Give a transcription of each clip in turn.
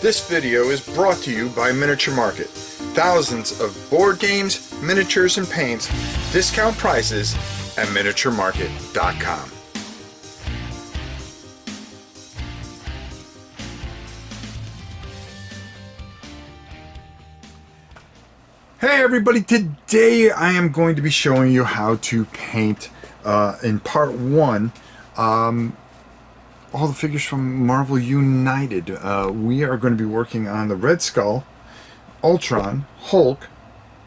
This video is brought to you by Miniature Market. Thousands of board games, miniatures, and paints, discount prices at miniaturemarket.com. Hey everybody, today I am going to be showing you how to paint in part one all the figures from Marvel United. We are going to be working on the Red Skull, Ultron, Hulk,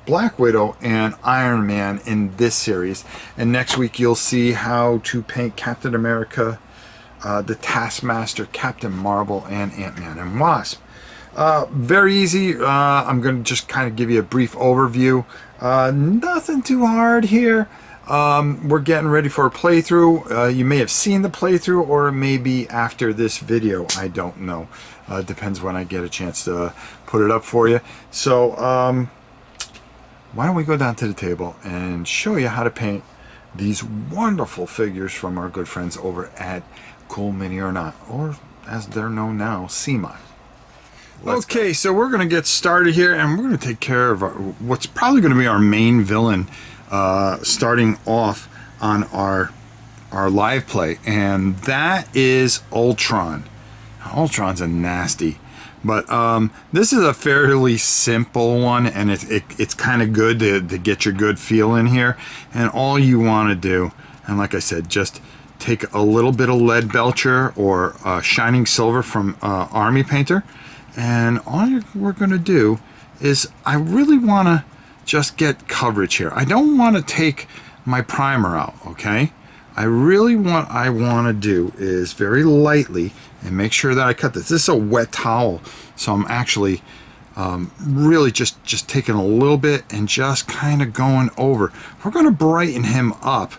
Black Widow, and Iron Man in this series. And next week you'll see how to paint Captain America, the Taskmaster, Captain Marvel, and Ant-Man and Wasp. Very easy. I'm going to just kind of give you a brief overview. Nothing too hard here. We're getting ready for a playthrough. You may have seen the playthrough, or maybe after this video. I don't know. Depends when I get a chance to put it up for you. So why don't we go down to the table and show you how to paint these wonderful figures from our good friends over at Cool Mini or Not, or as they're known now, CMON. Okay, so we're going to get started here, and we're going to take care of what's probably going to be our main villain, starting off on our live play, and that is Ultron. Ultron's a nasty, but this is a fairly simple one, and it's kind of good to get your good feel in here. And all you want to do, and like I said, just take a little bit of lead belcher or shining silver from Army Painter. And all we're going to do is, I really want to just get coverage here. I don't want to take my primer out, okay? I want to do is very lightly and make sure that I cut this. This is a wet towel, so I'm actually really just taking a little bit and just kind of going over. We're going to brighten him up.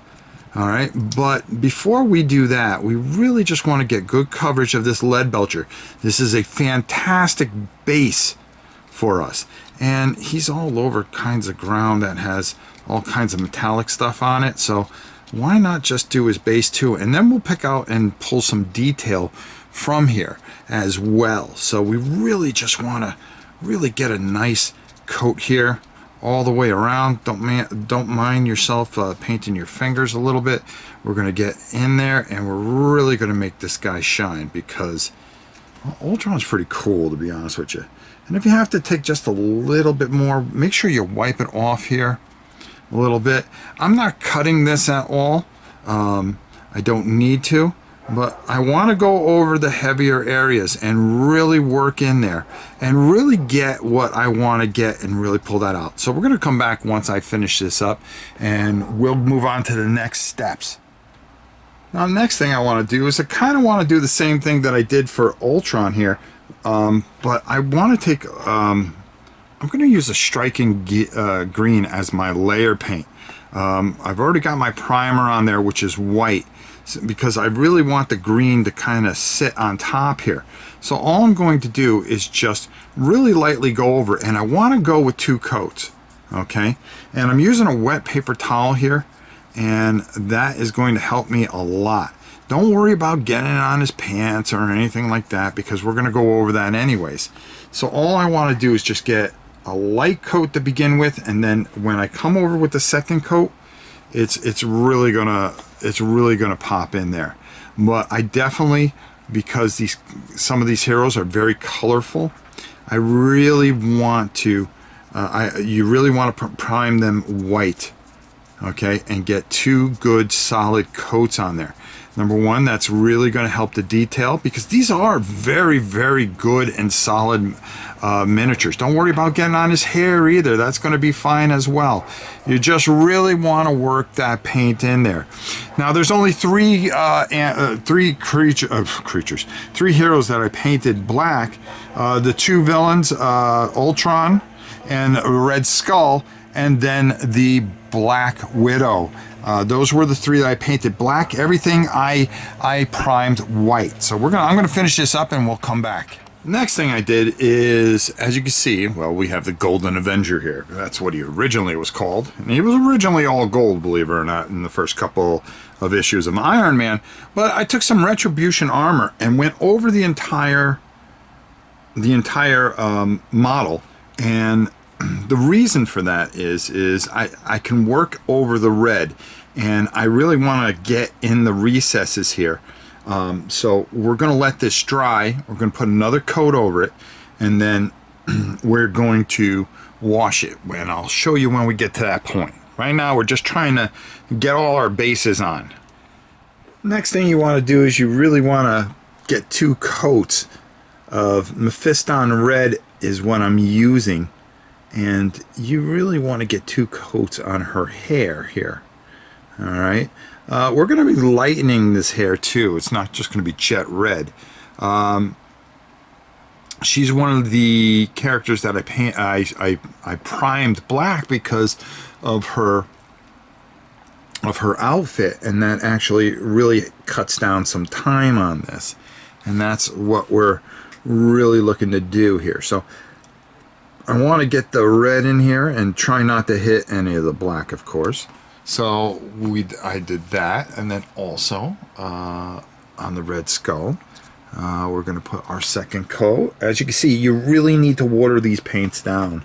All right, but before we do that, we really just want to get good coverage of this lead belcher. This is a fantastic base for us, and he's all over kinds of ground that has all kinds of metallic stuff on it, so why not just do his base too, and then we'll pick out and pull some detail from here as well. So we really just want to really get a nice coat here all the way around. Don't mind yourself painting your fingers a little bit. We're going to get in there, and we're really going to make this guy shine, because Ultron's pretty cool, to be honest with you. And if you have to take just a little bit more, make sure you wipe it off here a little bit. I'm not cutting this at all. I don't need to, but I want to go over the heavier areas and really work in there and really get what I want to get and really pull that out. So we're going to come back once I finish this up, and we'll move on to the next steps. Now, the next thing I want to do is I kind of want to do the same thing that I did for Ultron here, but I want to take, I'm going to use a striking green as my layer paint. I've already got my primer on there, which is white, because I really want the green to kind of sit on top here. So all I'm going to do is just really lightly go over, and I want to go with 2 coats, okay? And I'm using a wet paper towel here, and that is going to help me a lot. Don't worry about getting it on his pants or anything like that, because we're going to go over that anyways. So all I want to do is just get a light coat to begin with, and then when I come over with the second coat, it's really gonna pop in there. But I definitely, because some of these heroes are very colorful, I really want to you really want to prime them white, okay, and get 2 good solid coats on there. Number 1, that's really going to help the detail, because these are very, very good and solid miniatures. Don't worry about getting on his hair either. That's going to be fine as well. You just really want to work that paint in there. Now, there's only 3 heroes that I painted black. The 2 villains, Ultron and Red Skull, and then the Black Widow. Those were the 3 that I painted black. Everything I primed white. So I'm gonna finish this up, and we'll come back. Next thing I did is, as you can see, well, we have the Golden Avenger here. That's what he originally was called. And he was originally all gold, believe it or not, in the first couple of issues of Iron Man. But I took some Retribution armor and went over the entire the entire model. And the reason for that is I can work over the red, and I really want to get in the recesses here. So we're going to let this dry. We're going to put another coat over it, and then we're going to wash it. And I'll show you when we get to that point. Right now we're just trying to get all our bases on. Next thing you want to do is you really want to get 2 coats of Mephiston Red is what I'm using. And you really want to get 2 coats on her hair here. Alright. We're going to be lightening this hair too. It's not just going to be jet red. She's one of the characters that I primed black because of her outfit, and that actually really cuts down some time on this, and that's what we're really looking to do here. So I want to get the red in here and try not to hit any of the black, of course. So I did that, and then also on the red skull we're going to put our second coat. As you can see, you really need to water these paints down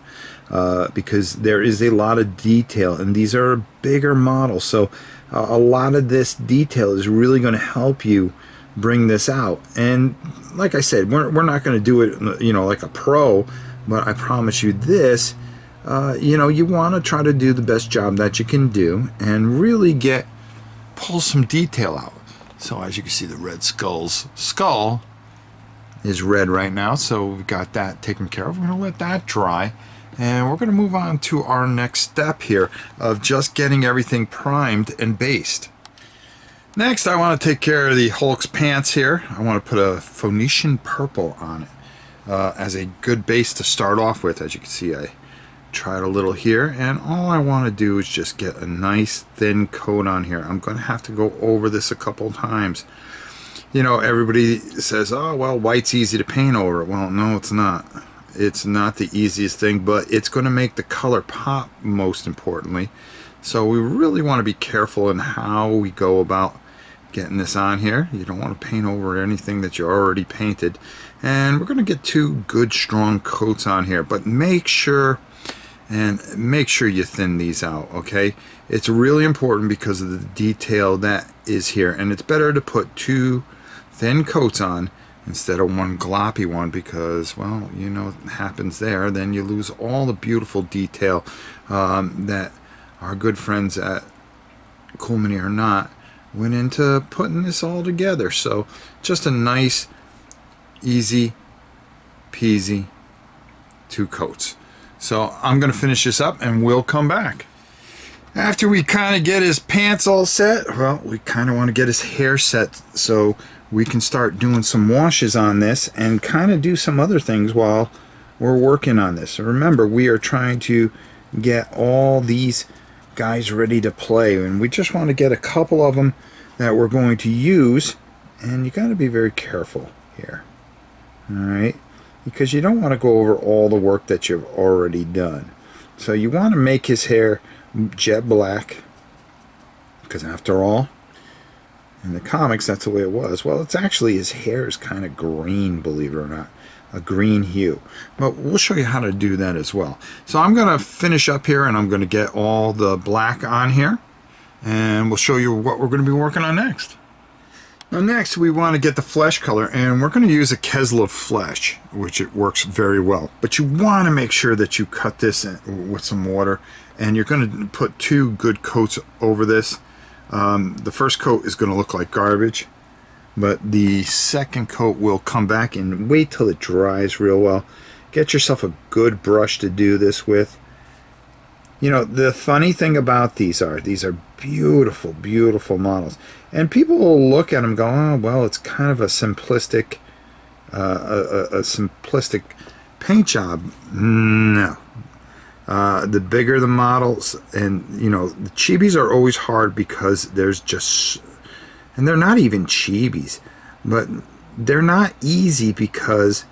because there is a lot of detail, and these are bigger models, so a lot of this detail is really going to help you bring this out. And like I said, we're not going to do it, you know, like a pro, but I promise you this, you know, you want to try to do the best job that you can do and really pull some detail out. So as you can see, the red skull's skull is red right now, so we've got that taken care of. We're going to let that dry, and we're going to move on to our next step here of just getting everything primed and based. Next, I want to take care of the Hulk's pants here. I want to put a Phoenician purple on it as a good base to start off with. As you can see, I tried a little here, and all I want to do is just get a nice thin coat on here. I'm going to have to go over this a couple times. You know, everybody says, oh, well, white's easy to paint over. Well, no, it's not. It's not the easiest thing, but it's going to make the color pop, most importantly. So we really want to be careful in how we go about getting this on here. You don't want to paint over anything that you already painted. And we're going to get 2 good, strong coats on here, but make sure you thin these out, okay? It's really important because of the detail that is here, and it's better to put 2 thin coats on instead of one gloppy one, because, well, you know what happens there. Then you lose all the beautiful detail that our good friends at Cool Mini or Not went into putting this all together. So just a nice, easy peasy 2 coats. So I'm going to finish this up and we'll come back. After we kind of get his pants all set, well, we kind of want to get his hair set so we can start doing some washes on this and kind of do some other things while we're working on this. So remember, we are trying to get all these guys ready to play, and we just want to get a couple of them that we're going to use, and you got to be very careful here. All right, because you don't want to go over all the work that you've already done. So you want to make his hair jet black, because after all, in the comics that's the way it was. Well, it's actually, his hair is kind of green, believe it or not, a green hue, but we'll show you how to do that as well. So I'm going to finish up here, and I'm going to get all the black on here, and we'll show you what we're going to be working on next. Now next, we want to get the flesh color, and we're going to use a Kesla flesh, which it works very well. But you want to make sure that you cut this with some water, and you're going to put 2 good coats over this. The first coat is going to look like garbage, but the second coat will come back, and wait till it dries real well. Get yourself a good brush to do this with. You know, the funny thing about these are beautiful, beautiful models. And people will look at them and go, oh, well, it's kind of a simplistic, simplistic paint job. No. The bigger the models, and, you know, the chibis are always hard because there's just, and they're not even chibis, but they're not easy because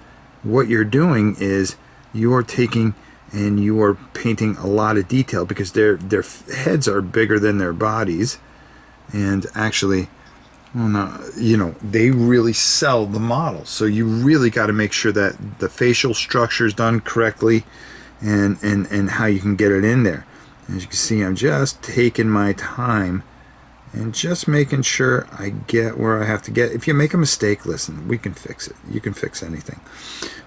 what you're doing is you are taking and you are painting a lot of detail because their heads are bigger than their bodies. And actually, Well, no, you know, they really sell the model, so you really got to make sure that the facial structure is done correctly, and how you can get it in there. As you can see, I'm just taking my time and just making sure I get where I have to get. If you make a mistake, listen, we can fix it. You can fix anything,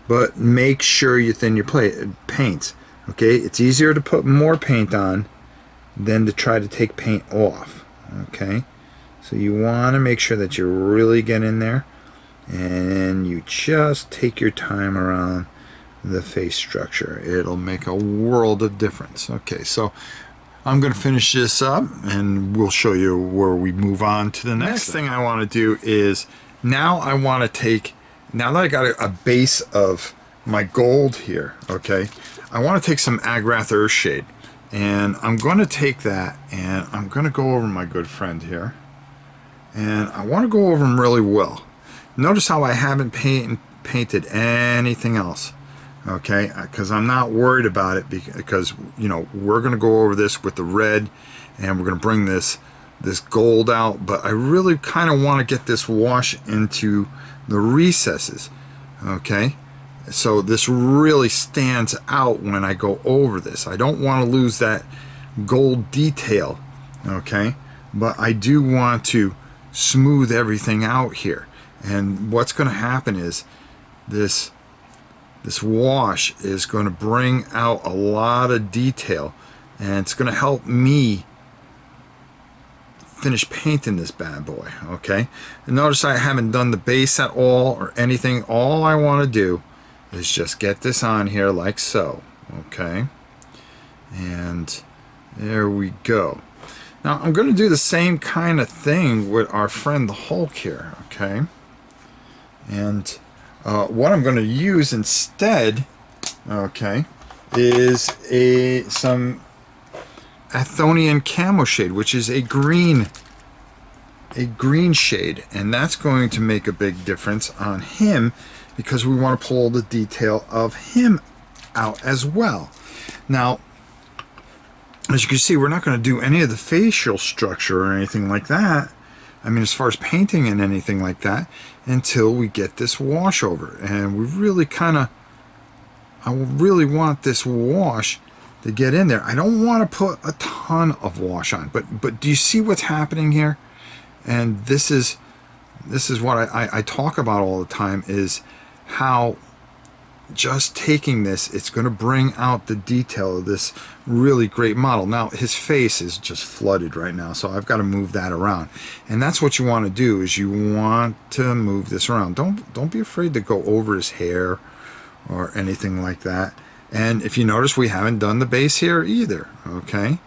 but make sure you thin your paints. Okay, it's easier to put more paint on than to try to take paint off. Okay. So you want to make sure that you really get in there, and you just take your time around the face structure. It'll make a world of difference. Okay, so I'm going to finish this up, and we'll show you where we move on to the next thing. I want to do is, now I want to take, now that I got a base of my gold here, okay, I want to take some Agrath Earthshade, and I'm going to take that, and I'm going to go over my good friend here. And I want to go over them really well. Notice how I haven't painted anything else, okay? Because I'm not worried about it, because, you know, we're going to go over this with the red, and we're going to bring this gold out. But I really kind of want to get this wash into the recesses, okay? So this really stands out when I go over this. I don't want to lose that gold detail, okay? But I do want to smooth everything out here, and what's going to happen is this wash is going to bring out a lot of detail, and it's going to help me finish painting this bad boy. Okay, and notice I haven't done the base at all or anything. All I want to do is just get this on here like so. Okay, and there we go. Now I'm going to do the same kind of thing with our friend the Hulk here, okay? And what I'm going to use instead, okay, is some Athonian Camo Shade, which is a green shade, and that's going to make a big difference on him, because we want to pull the detail of him out as well. Now, as you can see, we're not going to do any of the facial structure or anything like that. I mean, as far as painting and anything like that, until we get this wash over. And we really I really want this wash to get in there. I don't want to put a ton of wash on, but do you see what's happening here? And this is what I talk about all the time, is how just taking this, it's going to bring out the detail of this really great model. Now his face is just flooded right now, so I've got to move that around, and that's what you want to do, is you want to move this around. Don't be afraid to go over his hair or anything like that. And if you notice, we haven't done the base here either, okay?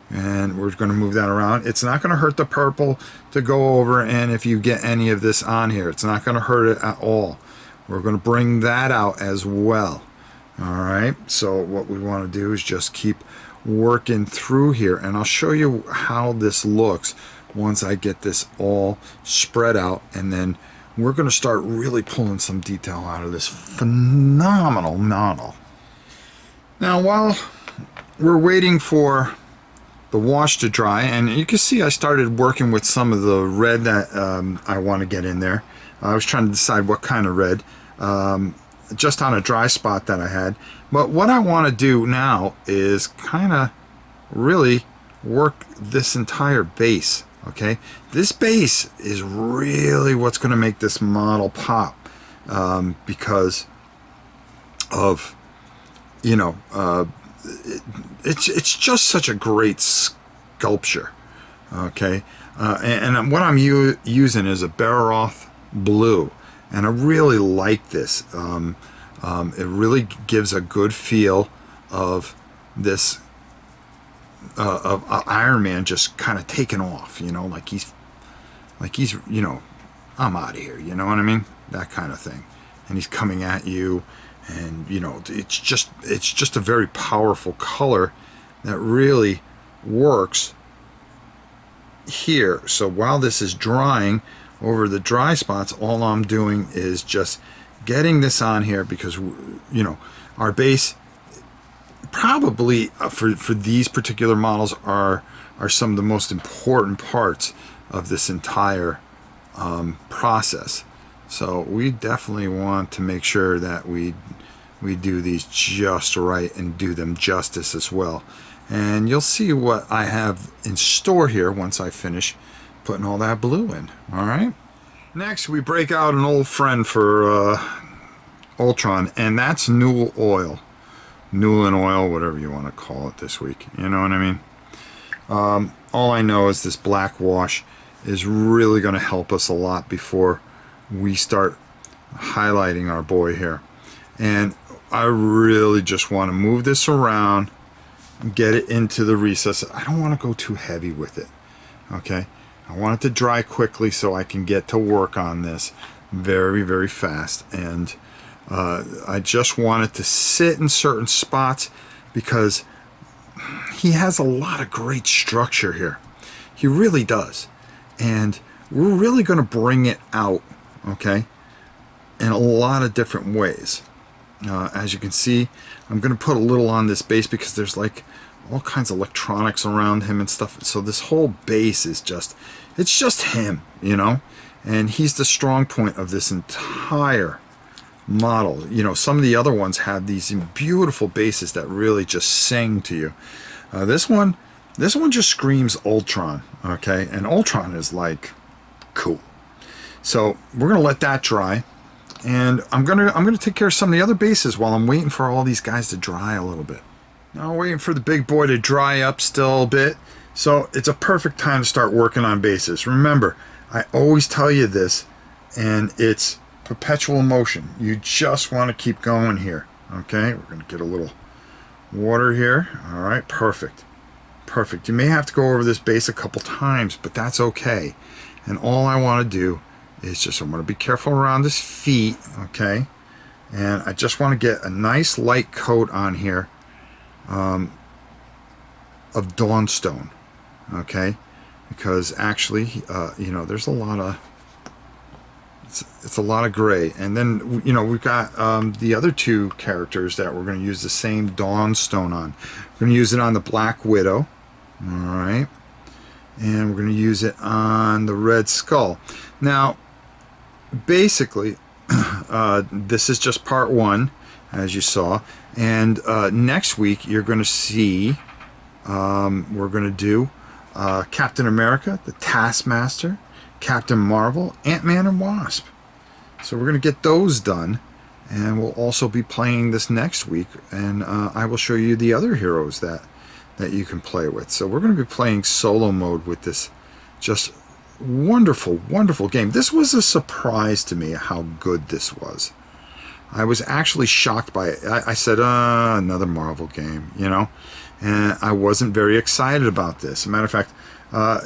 And we're going to move that around. It's not going to hurt the purple to go over, and if you get any of this on here, it's not going to hurt it at all. We're going to bring that out as well. All right, so what we want to do is just keep working through here, and I'll show you how this looks once I get this all spread out, and then we're going to start really pulling some detail out of this phenomenal model. Now, while we're waiting for the wash to dry, and you can see I started working with some of the red that I want to get in there. I was trying to decide what kind of red, just on a dry spot that I had. But what I want to do now is kind of really work this entire base, okay? This base is really what's going to make this model pop, because of, you know, it's just such a great sculpture, okay? And what I'm using is a Baroth blue, and I really like this. It really gives a good feel of this of Iron Man just kind of taking off, you know, like he's you know, I'm out of here, you know what I mean, that kind of thing. And he's coming at you, and you know, it's just a very powerful color that really works here. So while this is drying over the dry spots, all I'm doing is just getting this on here, because, you know, our base probably for these particular models are some of the most important parts of this entire process. So we definitely want to make sure that we do these just right and do them justice as well. And you'll see what I have in store here once I finish putting all that blue in. All right. Next, we break out an old friend for Ultron, and that's Newell Oil. Newland Oil, whatever you want to call it this week. You know what I mean? All I know is this black wash is really going to help us a lot before we start highlighting our boy here. And I really just want to move this around, get it into the recess. I don't want to go too heavy with it. Okay? I want it to dry quickly so I can get to work on this very, very fast. And I just want it to sit in certain spots because he has a lot of great structure here. He really does. And we're really going to bring it out, okay, in a lot of different ways. As you can see, I'm going to put a little on this base because there's like all kinds of electronics around him and stuff. So this whole base is just, it's just him, you know, and he's the strong point of this entire model. You know, some of the other ones have these beautiful bases that really just sing to you. This one just screams Ultron, okay? And Ultron is like cool. So we're gonna let that dry, and I'm gonna take care of some of the other bases while I'm waiting for all these guys to dry a little bit. Now I'm waiting for the big boy to dry up still a bit. So it's a perfect time to start working on bases. Remember, I always tell you this, and it's perpetual motion. You just want to keep going here. Okay, we're going to get a little water here. All right, perfect. Perfect. You may have to go over this base a couple times, but that's okay. And all I want to do is just, I'm going to be careful around his feet, okay? And I just want to get a nice light coat on here of Dawnstone, okay? Because actually, you know, there's a lot of, it's a lot of gray. And then, you know, we've got the other two characters that we're going to use the same Dawnstone on. We're going to use it on the Black Widow, all right? And we're going to use it on the Red Skull. Now, basically, this is just part one, as you saw. And next week, you're going to see, we're going to do Captain America, the Taskmaster, Captain Marvel, Ant-Man, and Wasp. So we're going to get those done, and we'll also be playing this next week, and I will show you the other heroes that you can play with. So we're going to be playing solo mode with this just wonderful, wonderful game. This was a surprise to me how good this was. I was actually shocked by it. I said, another Marvel game, you know, and I wasn't very excited about this. As a matter of fact,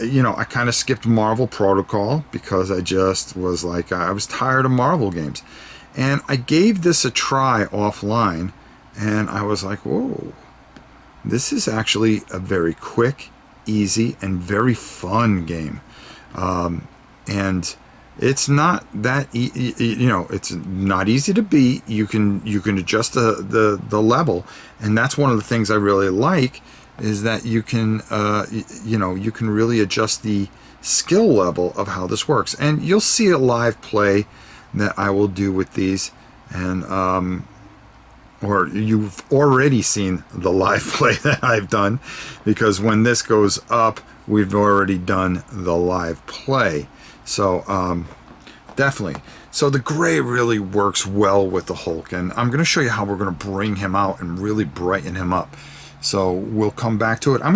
you know, I kind of skipped Marvel Protocol because I just was like, I was tired of Marvel games. And I gave this a try offline, and I was like, whoa, this is actually a very quick, easy, and very fun game. And it's not that, you know, it's not easy to beat. You can adjust the level, and that's one of the things I really like, is that you can, you know, you can really adjust the skill level of how this works. And you'll see a live play that I will do with these, and or you've already seen the live play that I've done, because when this goes up, we've already done the live play. So definitely. So the gray really works well with the Hulk, and I'm going to show you how we're going to bring him out and really brighten him up. So we'll come back to it. I'm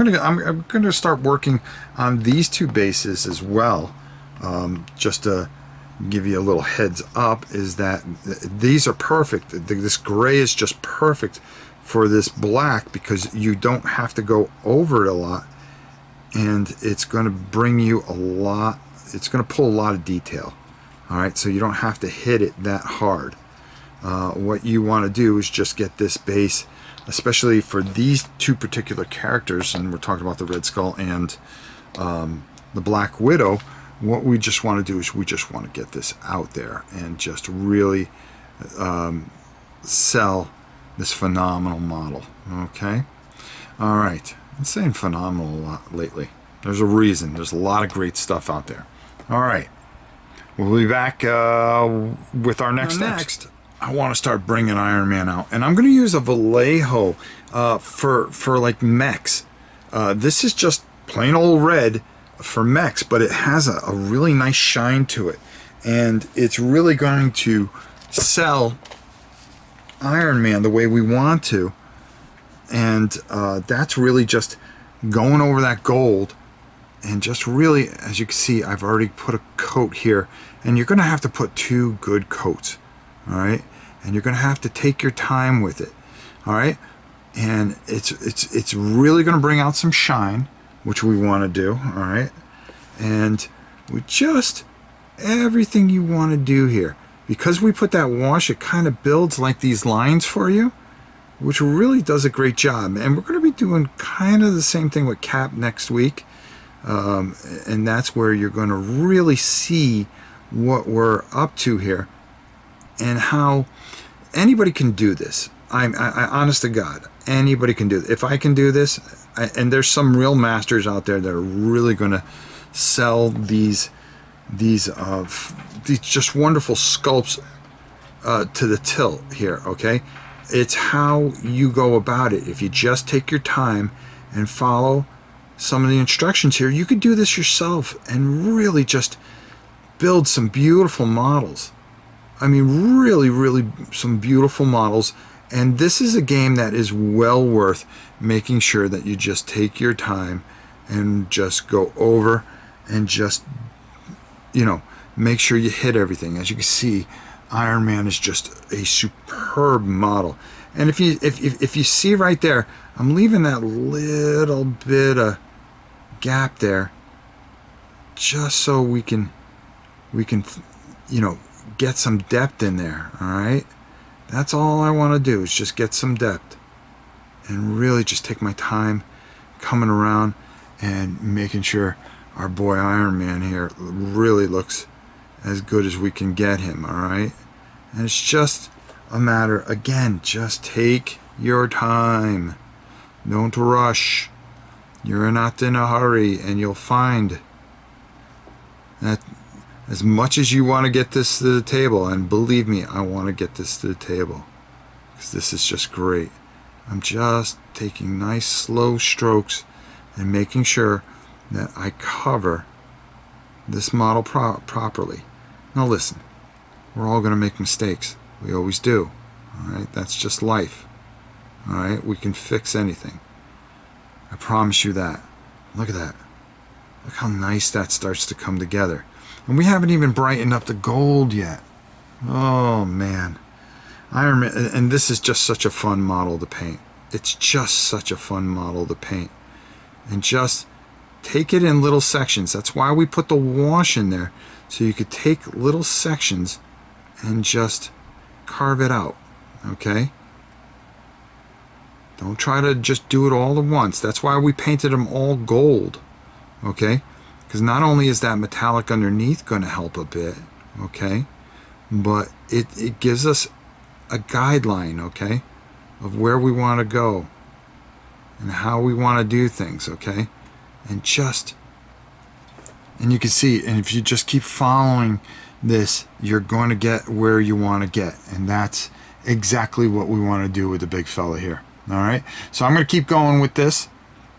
going to start working on these two bases as well. Just to give you a little heads up, is that these are perfect. This gray is just perfect for this black, because you don't have to go over it a lot, and it's going to bring you a lot. It's going to pull a lot of detail. All right, so you don't have to hit it that hard. What you want to do is just get this base, especially for these two particular characters, and we're talking about the Red Skull and the Black Widow. What we just want to do is we just want to get this out there and just really sell this phenomenal model. Okay, all right. I'm saying phenomenal a lot lately. There's a reason. There's a lot of great stuff out there. All right. we'll be back with our next steps. Next, I want to start bringing Iron Man out, and I'm going to use a Vallejo for like mechs. This is just plain old red for mechs, but it has a really nice shine to it, and it's really going to sell Iron Man the way we want to. And that's really just going over that gold, and just really, as you can see, I've already put a coat here, and you're going to have to put 2 good coats, all right? And you're going to have to take your time with it, all right? And it's really going to bring out some shine, which we want to do, all right? And we just, everything you want to do here, because we put that wash, it kind of builds like these lines for you, which really does a great job. And we're going to be doing kind of the same thing with Cap next week. And that's where you're going to really see what we're up to here and how anybody can do this. I honest to God, anybody can do it. If I can do this, and there's some real masters out there that are really going to sell these just wonderful sculpts to the tilt here, okay? It's how you go about it. If you just take your time and follow some of the instructions here, you could do this yourself and really just build some beautiful models. I mean, really, really some beautiful models. And this is a game that is well worth making sure that you just take your time and just go over and just, you know, make sure you hit everything. As you can see, Iron Man is just a superb model. And if you see right there, I'm leaving that little bit of gap there just so we can you know, get some depth in there, all right? That's all I want to do, is just get some depth and really just take my time coming around and making sure our boy Iron Man here really looks as good as we can get him, all right? And it's just a matter, again, just take your time. Don't rush. You're not in a hurry, and you'll find that as much as you want to get this to the table, and believe me, I want to get this to the table, because this is just great. I'm just taking nice slow strokes and making sure that I cover this model properly. Now listen, we're all going to make mistakes. We always do. All right, that's just life. All right, we can fix anything. I promise you that. Look at that. Look how nice that starts to come together. And we haven't even brightened up the gold yet. Oh man. Iron Man, and this is just such a fun model to paint. It's just such a fun model to paint. And just take it in little sections. That's why we put the wash in there, so you could take little sections and just carve it out, okay? Don't try to just do it all at once. That's why we painted them all gold, okay? Because not only is that metallic underneath going to help a bit, okay, but it gives us a guideline, okay, of where we want to go and how we want to do things, okay? And you can see, and if you just keep following this, you're going to get where you want to get. And that's exactly what we want to do with the big fella here. All right, so I'm going to keep going with this.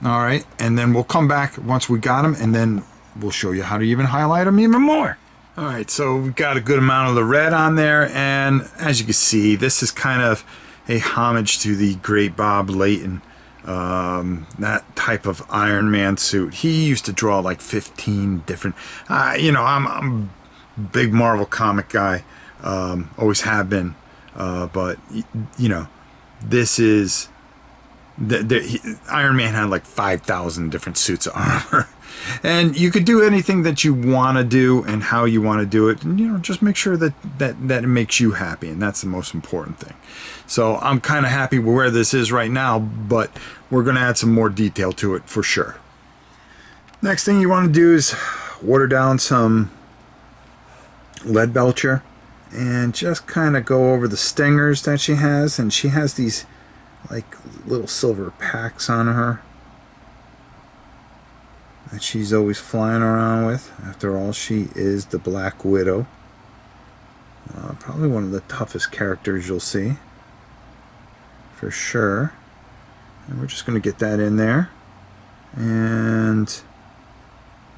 All right, and then we'll come back once we got him, and then we'll show you how to even highlight them even more. All right, so we've got a good amount of the red on there, and as you can see, this is kind of a homage to the great Bob Layton, that type of Iron Man suit. He used to draw like 15 different, you know, I'm a big Marvel comic guy, always have been, but you know, this is, Iron Man had like 5,000 different suits of armor. And you could do anything that you want to do and how you want to do it, and you know, just make sure that it makes you happy, and that's the most important thing. So I'm kind of happy with where this is right now, but we're going to add some more detail to it for sure. Next thing you want to do is water down some lead belcher and just kind of go over the stingers that she has, and she has these like little silver packs on her. that she's always flying around with. After all, she is the Black Widow. Probably one of the toughest characters you'll see, for sure. And we're just going to get that in there. And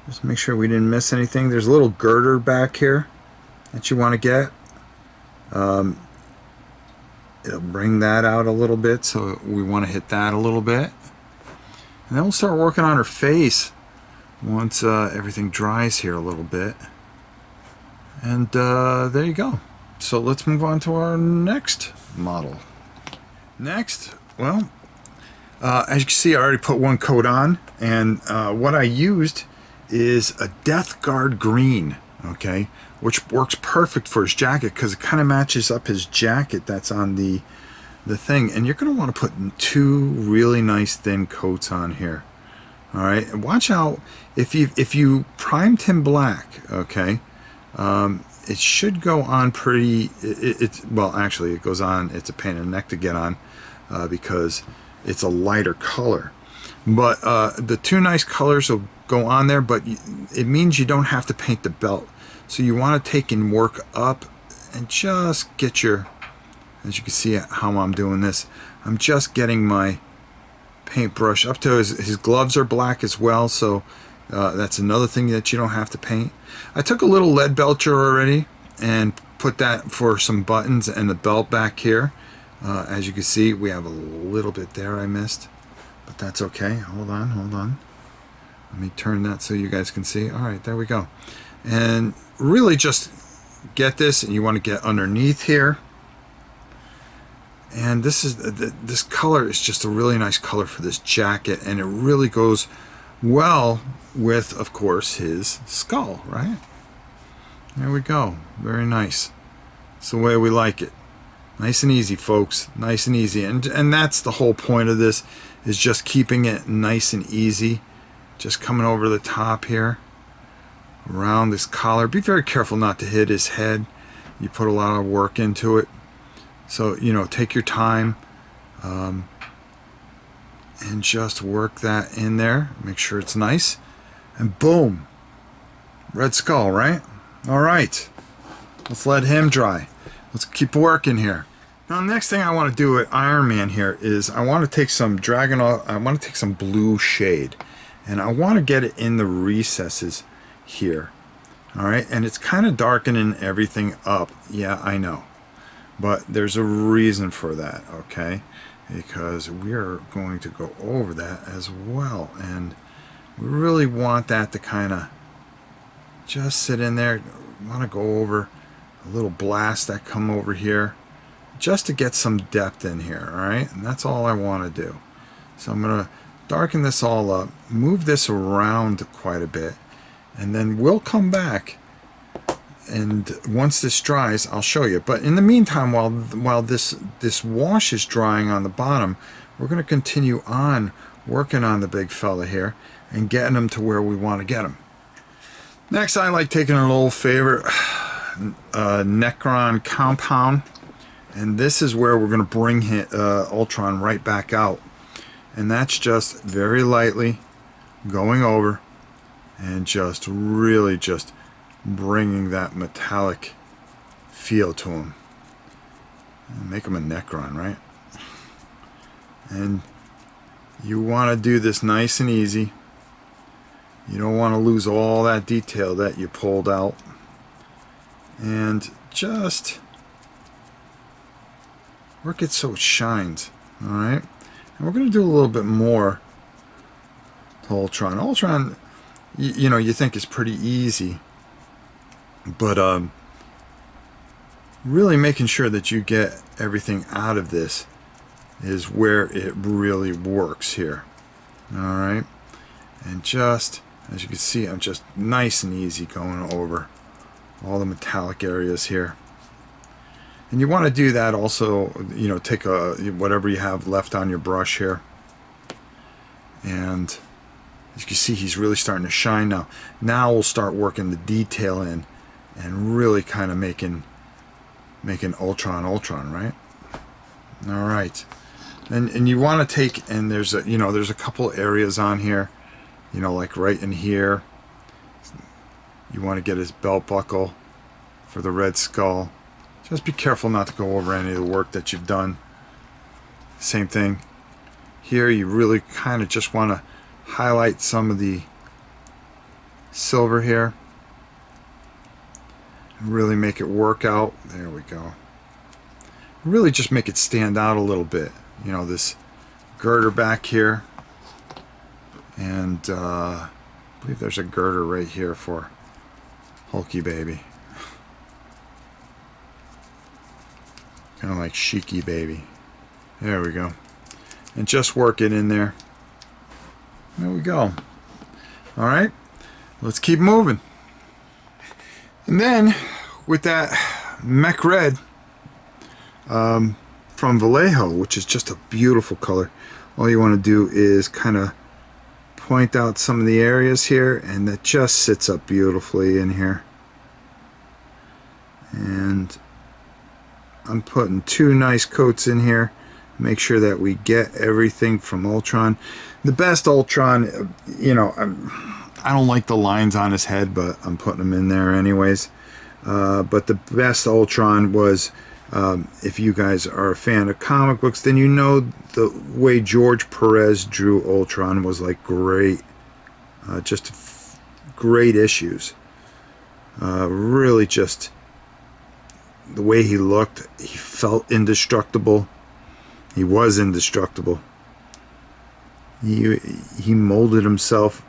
just make sure we didn't miss anything. There's a little girder back here that you want to get. It'll bring that out a little bit, so we want to hit that a little bit. And then we'll start working on her face once everything dries here a little bit. And there you go. So let's move on to our next model. Next, well, as you can see, I already put one coat on, and what I used is a Death Guard green, okay, which works perfect for his jacket because it kind of matches up his jacket that's on the thing. And you're going to want to put 2 really nice thin coats on here. All right, and watch out if you primed him black, okay. It should go on pretty. Well, actually, it goes on. It's a pain in the neck to get on because it's a lighter color. But the 2 nice colors will go on there, but it means you don't have to paint the belt. So you want to take and work up and just get your, as you can see how I'm doing this, I'm just getting my paintbrush up to his gloves are black as well, so that's another thing that you don't have to paint. I took a little lead belcher already and put that for some buttons and the belt back here. As you can see, we have a little bit there I missed, but that's okay. Hold on. Let me turn that so you guys can see. All right, there we go. And really just get this, and you want to get underneath here. And this color is just a really nice color for this jacket, and it really goes well with, of course, his skull, right? There we go. Very nice. It's the way we like it. Nice and easy, folks. Nice and easy. And that's the whole point of this, is just keeping it nice and easy. Just coming over the top here, around this collar. Be very careful not to hit his head. You put a lot of work into it. So, you know, take your time and just work that in there. Make sure it's nice. And boom. Red skull, right? All right. Let's let him dry. Let's keep working here. Now, the next thing I want to do with Iron Man here is I want to take some I want to take some blue shade. And I want to get it in the recesses here. All right. And it's kind of darkening everything up. Yeah, I know. But there's a reason for that, okay? Because we're going to go over that as well. And we really want that to kind of just sit in there. We want to go over a little blast that come over here just to get some depth in here, all right? And that's all I want to do. So I'm going to darken this all up, move this around quite a bit, and then we'll come back. And once this dries, I'll show you. But in the meantime, while this wash is drying on the bottom, we're going to continue on working on the big fella here and getting him to where we want to get him. Next, I like taking an old favorite, Necron compound, and this is where we're going to bring Ultron right back out. And that's just very lightly going over and just really just bringing that metallic feel to him. Make him a Necron, right? And you want to do this nice and easy. You don't want to lose all that detail that you pulled out. And just work it so it shines. Alright? And we're going to do a little bit more to Ultron. Ultron, you know, you think is pretty easy. But really making sure that you get everything out of this is where it really works here. Alright? And just, as you can see, I'm just nice and easy going over all the metallic areas here. And you want to do that also, you know, take whatever you have left on your brush here. And as you can see, he's really starting to shine now. Now we'll start working the detail in and really kind of making Ultron, right? All right. And you want to take, and there's a couple areas on here, you know, like right in here. You want to get his belt buckle for the Red Skull. Just be careful not to go over any of the work that you've done. Same thing here. You really kind of just want to highlight some of the silver here. Really make it work out. There we go. Really just make it stand out a little bit. You know, this girder back here. And I believe there's a girder right here for Hulky Baby. Kind of like Cheeky Baby. There we go. And just work it in there. There we go. Alright, let's keep moving. And then, with that Mech Red from Vallejo, which is just a beautiful color, all you want to do is kind of point out some of the areas here, and that just sits up beautifully in here. And I'm putting 2 nice coats in here. Make sure that we get everything from Ultron. The best Ultron, you know, I don't like the lines on his head, but I'm putting them in there anyways. But the best Ultron was, if you guys are a fan of comic books, then you know the way George Perez drew Ultron was like great. Just great issues. Really just the way he looked, he felt indestructible. He was indestructible. He molded himself.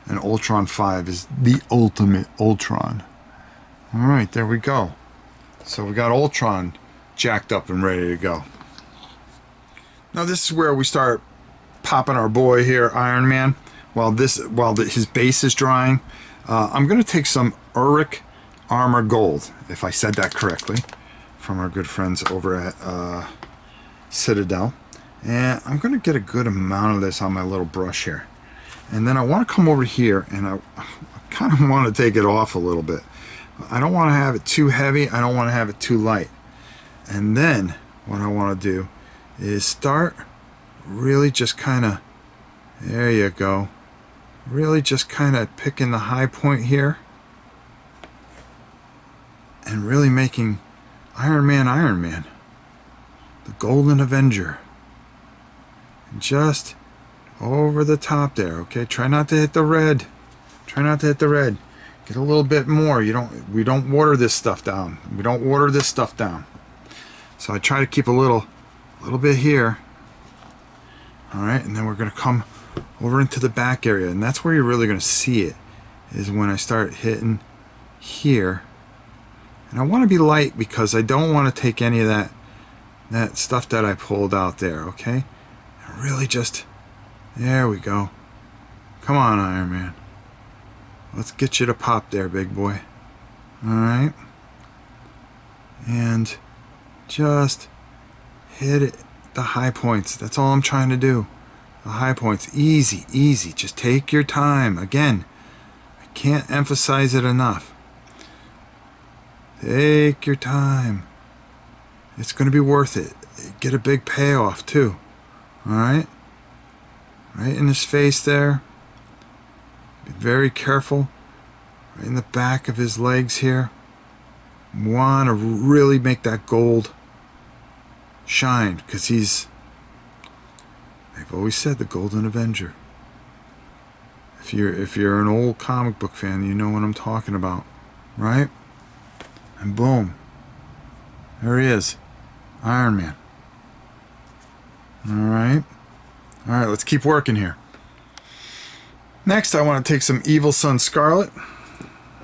And Ultron 5 is the ultimate Ultron. Alright, there we go. So we got Ultron jacked up and ready to go. Now this is where we start popping our boy here, Iron Man. While his base is drying, I'm going to take some Uric Armor Gold, if I said that correctly, from our good friends over at Citadel. And I'm going to get a good amount of this on my little brush here. And then I want to come over here, and I kind of want to take it off a little bit. I don't want to have it too heavy. I don't want to have it too light. And then what I want to do is start really just kind of, there you go, really just kind of picking the high point here and really making Iron Man, the Golden Avenger. And just over the top there, okay? Try not to hit the red. Try not to hit the red. Get a little bit more. We don't water this stuff down. We don't water this stuff down. So I try to keep a little bit here. All right, and then we're going to come over into the back area, and that's where you're really going to see it, is when I start hitting here. And I want to be light because I don't want to take any of that stuff that I pulled out there, okay? And really just, there we go. Come on, Iron Man. Let's get you to pop there, big boy. Alright. And just hit it, the high points. That's all I'm trying to do. The high points. Easy, easy. Just take your time. Again, I can't emphasize it enough. Take your time. It's going to be worth it. Get a big payoff, too. Alright? Right in his face there. Be very careful. Right in the back of his legs here. Want to really make that gold shine, because they've always said the Golden Avenger. If you're an old comic book fan, you know what I'm talking about, right? And boom, there he is, Iron Man. All right, let's keep working here. Next, I want to take some Evil Sun Scarlet.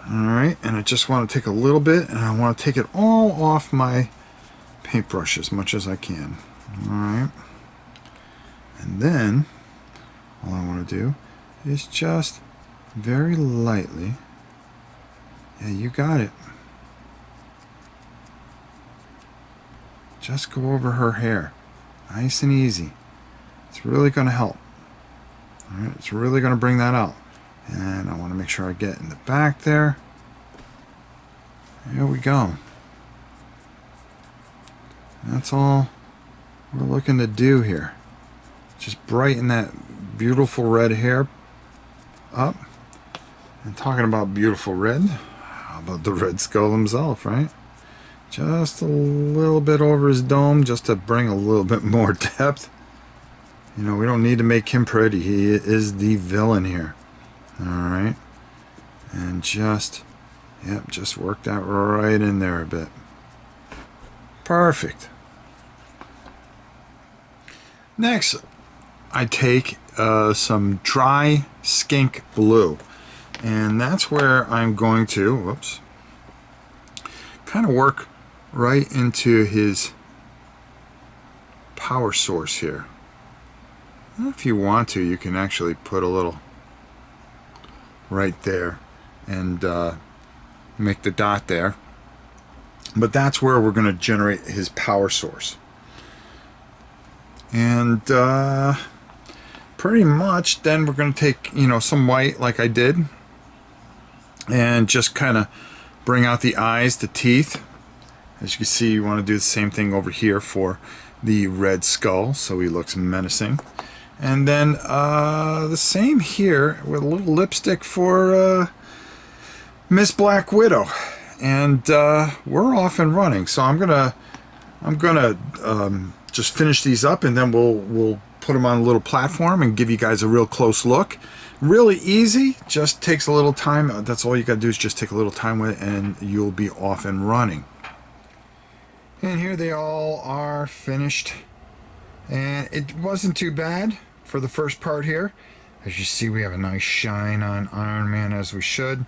Alright, and I just want to take a little bit, and I want to take it all off my paintbrush as much as I can. Alright. And then, all I want to do is just very lightly, yeah, you got it, just go over her hair. Nice and easy. It's really going to help. Alright, it's really going to bring that out. And I want to make sure I get in the back there. There we go. That's all we're looking to do here. Just brighten that beautiful red hair up. And talking about beautiful red, how about the Red Skull himself, right? Just a little bit over his dome, just to bring a little bit more depth. You know, we don't need to make him pretty. He is the villain here. Alright. And just, yep, just work that right in there a bit. Perfect. Next, I take some dry skink blue. And that's where I'm going to, whoops, kind of work right into his power source here. And if you want to, you can actually put a little right there and make the dot there. But that's where we're going to generate his power source. And pretty much then we're going to take, you know, some white like I did and just kind of bring out the eyes, the teeth. As you can see, you want to do the same thing over here for the Red Skull, so he looks menacing. And then the same here with a little lipstick for Miss Black Widow. And we're off and running. So I'm gonna just finish these up, and then we'll put them on a little platform and give you guys a real close look. Really easy, just takes a little time. That's all you gotta do is just take a little time with it, and you'll be off and running. And here they all are finished, and it wasn't too bad for the first part here. As you see, we have a nice shine on Iron Man, as we should.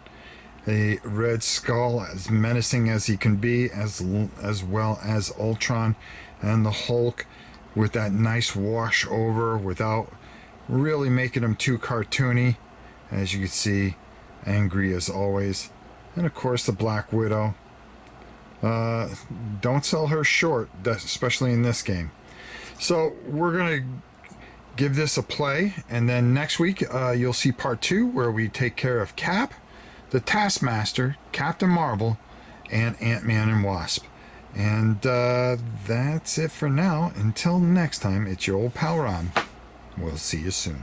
A Red Skull, as menacing as he can be, as well as Ultron and the Hulk, with that nice wash over without really making him too cartoony. As you can see, angry as always. And of course the Black Widow. Don't sell her short, especially in this game. So we're gonna give this a play, and then next week you'll see part 2, where we take care of Cap, the Taskmaster, Captain Marvel, and Ant-Man and Wasp. And that's it for now. Until next time, it's your old pal Ron. We'll see you soon.